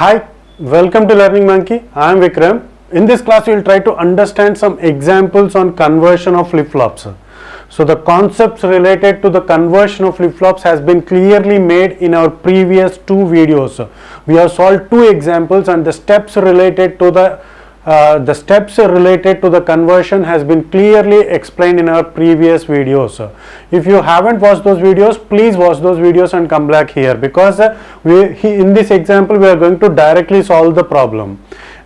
Hi, welcome to Learning Monkey. I am Vikram. In this class, we will try to understand some examples on conversion of flip-flops. So the concepts related to the conversion of flip-flops has been clearly made in our previous two videos. We have solved two examples and the steps related to the conversion has been clearly explained in our previous videos. If you haven't watched those videos, please watch those videos and come back here, because in this example we are going to directly solve the problem,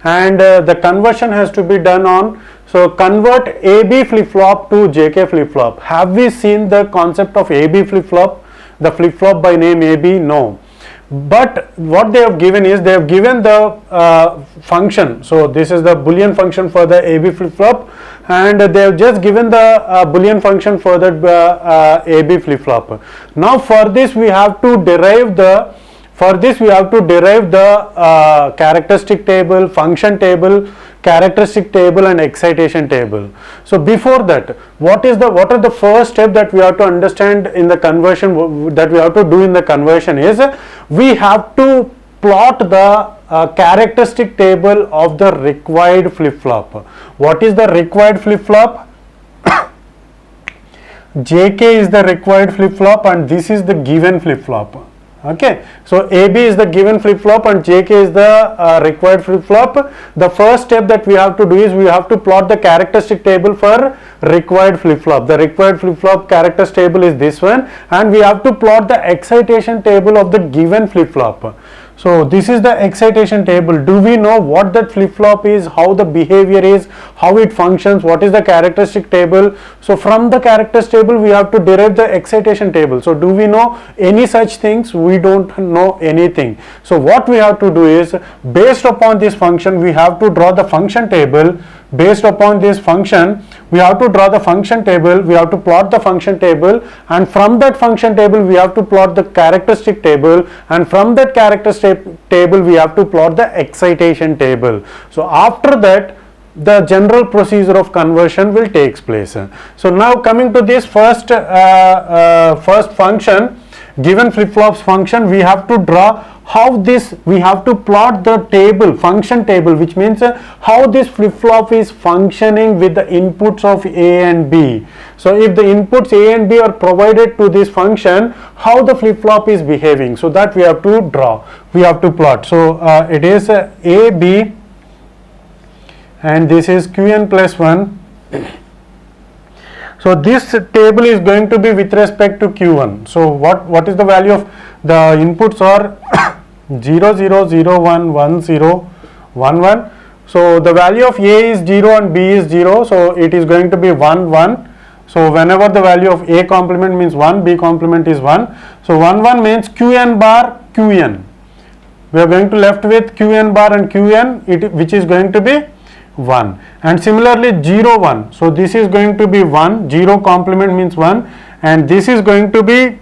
and the conversion has to be done on. So convert AB flip-flop to JK flip-flop. Have we seen the concept of AB flip-flop, the flip-flop by name AB? No. But what they have given is, they have given the function. So this is the Boolean function for the AB flip-flop, and they have just given the Boolean function for the AB flip-flop. Now for this we have to derive the characteristic table, function table, characteristic table and excitation table. So before that, what are the first step that we have to understand in the conversion, that we have to do in the conversion is, we have to plot the characteristic table of the required flip-flop. What is the required flip-flop? JK is the required flip-flop and this is the given flip-flop. Okay, so AB is the given flip-flop and JK is the required flip-flop. The first step that we have to do is, we have to plot the characteristic table for required flip-flop. The required flip-flop characteristic table is this one, and we have to plot the excitation table of the given flip-flop. So this is the excitation table. Do we know what that flip-flop is, how the behavior is, how it functions, what is the characteristic table? So from the characteristic table we have to derive the excitation table. So do we know any such things? We don't know anything. So what we have to do is, based upon this function we have to draw the function table. Based upon this function we have to draw the function table, we have to plot the function table, and from that function table we have to plot the characteristic table, and from that characteristic table we have to plot the excitation table. So after that the general procedure of conversion will take place. So now coming to this first function, given flip-flops function, we have to draw we have to plot the table, function table, which means how this flip-flop is functioning with the inputs of A and B. So if the inputs A and B are provided to this function, how the flip-flop is behaving, so that we have to draw, we have to plot. So it is A, B, and this is Qn plus 1. So this table is going to be with respect to Q1. So what is the value of the inputs are 0, 0, 0, 1, 1, 0, 1, 1. So the value of A is 0 and B is 0. So it is going to be 1, 1. So whenever the value of A complement means 1, B complement is 1. So 1, 1 means Qn bar, Qn. We are going to left with Qn bar and Qn, which is going to be 1. And similarly 0, 1. So this is going to be 1, 0 complement means 1, and this is going to be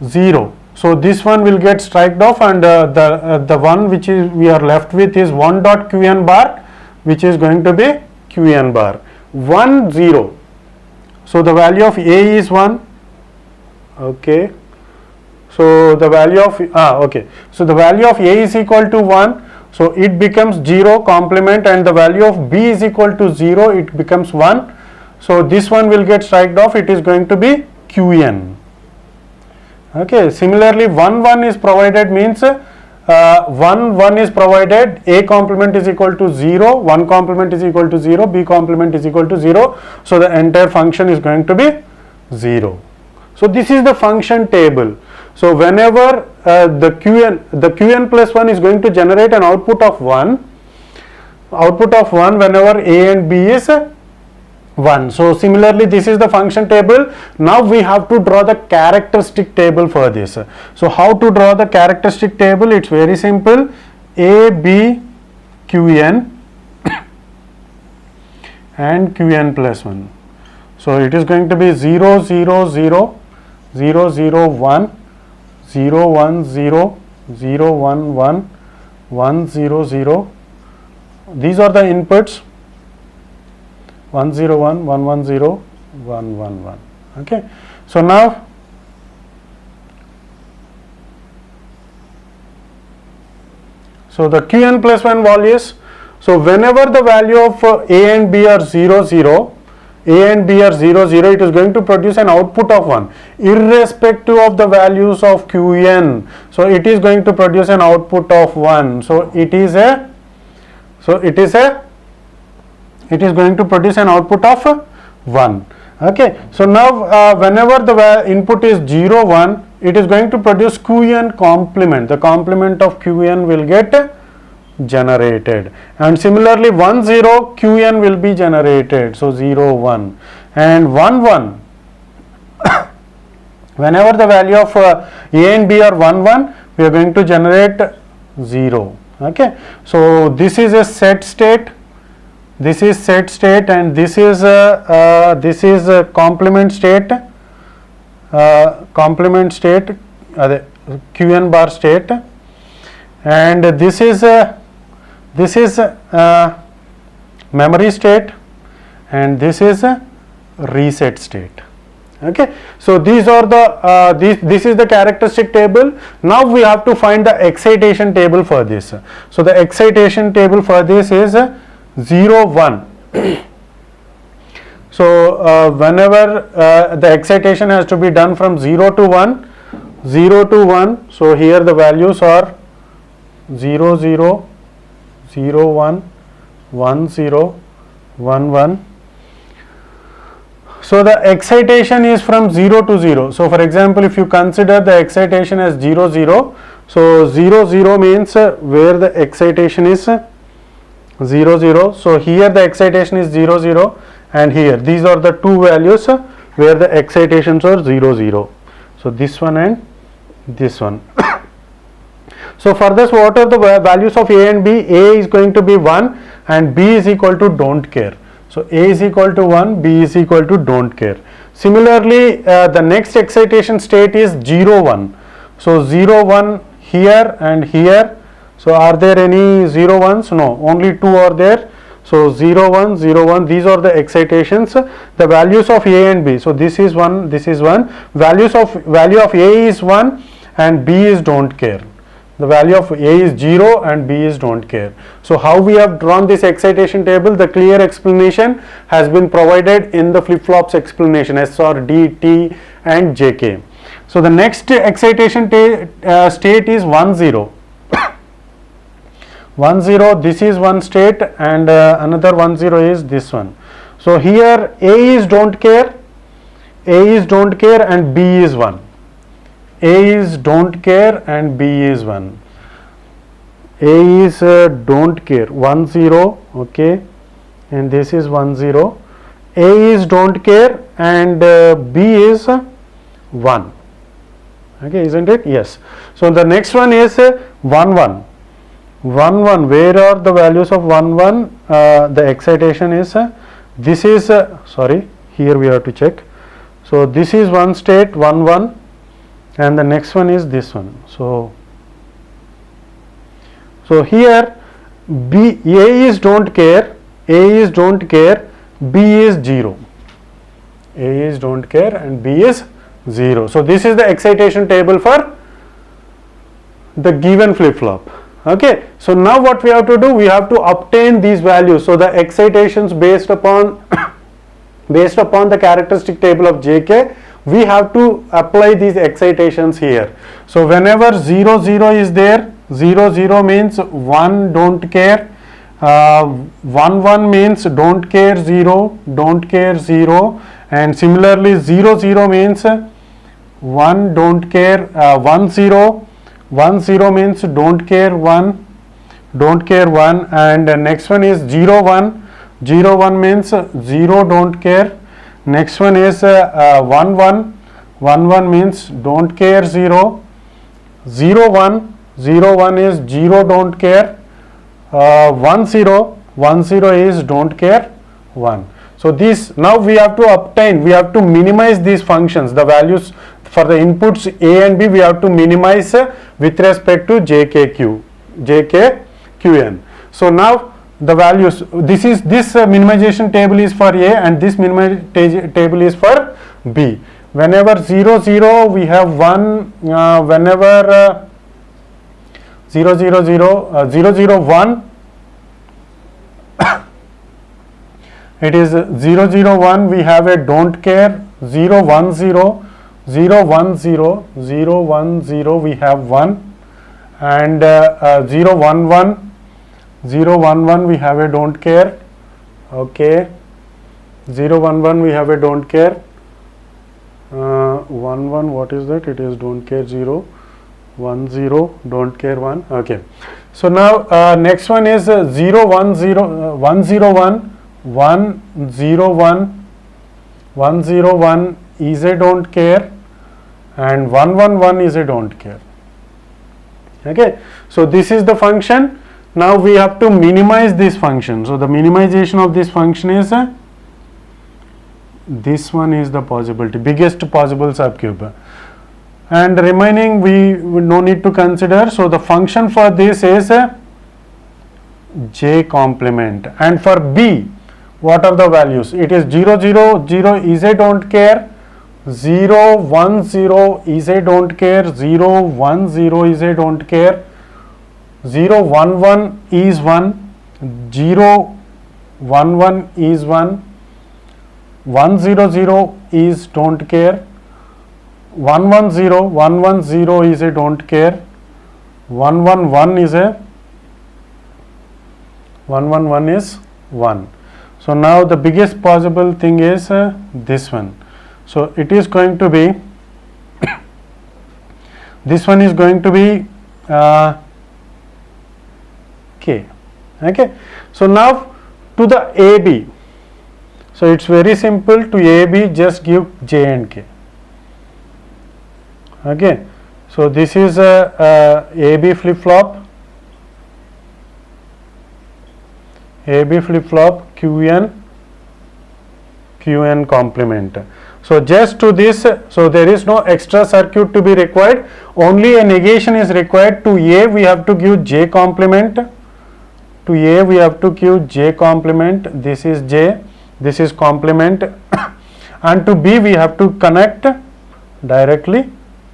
0. So this one will get striked off, and the one which is we are left with is 1 dot Qn bar, which is going to be Qn bar. 1, 0. So the value of A is 1. Okay. So the value of So the value of A is equal to 1. So it becomes 0 complement, and the value of B is equal to 0. It becomes 1. So this one will get striked off. It is going to be Qn. Okay. Similarly 1, 1 is provided, means 1, 1 is provided, A complement is equal to 0, 1 complement is equal to 0, B complement is equal to 0. So the entire function is going to be 0. So this is the function table. So whenever the Qn plus 1 is going to generate an output of 1 whenever A and B is 1. So similarly this is the function table. Now we have to draw the characteristic table for this. So how to draw the characteristic table? It's very simple. A, B, Qn and Qn plus 1. So it is going to be 0, 0, 0, 0, 0, 1, 0, 1, 0, 0, 1, 1, 1, 0, 0. These are the inputs. 1, 0, 1, 1, 1, 0, 1, 1, 1. Okay. So now So the Qn plus 1 values, so whenever the value of A and B are 0 0, A and B are 0 0, it is going to produce an output of 1 irrespective of the values of Qn. So it is going to produce an output of 1. So it is going to produce an output of 1. Okay, so now whenever the input is 0 1, it is going to produce Qn complement. The complement of Qn will get generated, and similarly 1 0 Qn will be generated. So 0 1 and 1 1 whenever the value of A and B are 1 1, we are going to generate 0. Okay, so this is a set state, this is set state, and this is a complement state, Qn bar state, and this is memory state, and this is a reset state. Okay, so these are the this is the characteristic table. Now we have to find the excitation table for this. So the excitation table for this is 0 1. So whenever the excitation has to be done from 0 to 1, 0 to 1, so here the values are 0 0 0 1 1 0 1 1. So the excitation is from 0 to 0. So for example, if you consider the excitation as 0 0, so 0 0 means where the excitation is 0 0. So here the excitation is 0 0, and here these are the two values where the excitations are 0 0. So this one and this one. So for this, what are the values of A and B? A is going to be 1 and B is equal to don't care. So A is equal to 1, B is equal to don't care. Similarly, the next excitation state is 0 1. So 0 1 here and here. So are there any 0 1s? No, only 2 are there. So 0 1 0 1, these are the excitations. The values of A and B. So this is 1, this is 1. Value of A is 1 and B is don't care. The value of A is 0 and B is don't care. So how we have drawn this excitation table? The clear explanation has been provided in the flip-flops explanation, SR, D, T and JK. So the next excitation state is 1 0. 1 0, this is one state, and another 1 0 is this one. So here A is don't care, A is don't care and B is 1. A is don't care and B is 1. A is don't care, 1 0, okay, and this is 1 0. A is don't care and B is 1. Okay, isn't it? Yes. So the next one is 1 1. 1 1, where are the values of 1 1? The excitation is this is sorry, here we have to check. So this is one state 1 1 and the next one is this one. So here B, A is don't care, A is don't care, B is 0. A is don't care and B is 0. So this is the excitation table for the given flip-flop. Okay, so now what we have to do, we have to obtain these values. So the excitations based upon the characteristic table of JK, we have to apply these excitations here. So whenever 0 0 is there, 0 0 means 1 don't care, 1 1 means don't care 0, don't care 0, and similarly 0 0 means 1 don't care, 1 0, 1 0 means don't care 1, don't care 1, and next one is 0 1, 0 1 means 0 don't care. Next one is 1 1, 1 1 means don't care 0, 0 1, 0 1 is 0 don't care, 1 0, 1 0 is don't care 1. So these, now we have to obtain, we have to minimize these functions, the values for the inputs A and B we have to minimize with respect to JKQN. So now the values, this minimization table is for A and this minimization table is for B. Whenever 0 0 we have 1, whenever 0 0 0 0 0 1, it is 0 0 1, we have a don't care, 0 1 0, 0 1 0, 0 1 0, we have 1, and 0 1 1, 0 1 1, we have a don't care, okay, 0 1 1, we have a don't care, 1 1, what is that? It is don't care 0, 1 0, don't care 1, okay. So now next one is 0 1 0, 1 0 1, 1 0 1, 1 0 1 is a don't care, and 1 1 1 is a don't care. Okay, so this is the function. Now we have to minimize this function. So the minimization of this function is this one is the possibility, biggest possible subcube, and remaining we no need to consider. So the function for this is j complement, and for b, what are the values? It is 0 0 0 is a don't care, 0 1 0 is a don't care, 0 1 0 is a don't care, 0 1 1 is 1, 0 1 1 is 1, 1 0 0 is don't care, 1 1 0 1 1 0 is a don't care, 1 1 1 is a 1 1 1 is 1. So now the biggest possible thing is this one. So it is going to be this one is going to be k. Okay. So now to the AB. So it's very simple. To AB, just give j and k. Okay. So this is a AB flip flop. AB flip flop Qn complement. So just to this, so there is no extra circuit to be required, only a negation is required. To A we have to give j complement, to A we have to give j complement, this is j, this is complement, and to B we have to connect directly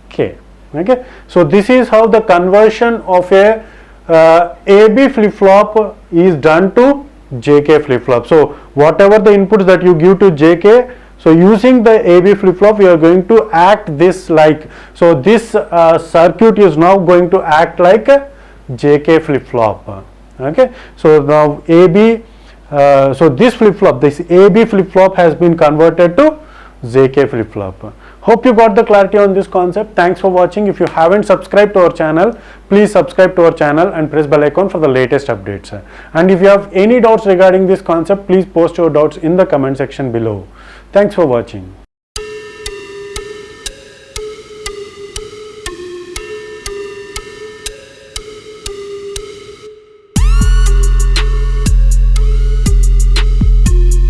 k. Okay. So this is how the conversion of a AB flip flop is done to JK flip flop. So whatever the inputs that you give to JK, so using the AB flip flop you are going to act this like, so this circuit is now going to act like a JK flip flop. Okay. So now AB, so this flip flop, this AB flip flop has been converted to JK flip flop. Hope you got the clarity on this concept. Thanks for watching. If you haven't subscribed to our channel, please subscribe to our channel and press bell icon for the latest updates. And if you have any doubts regarding this concept, please post your doubts in the comment section below. Thanks for watching.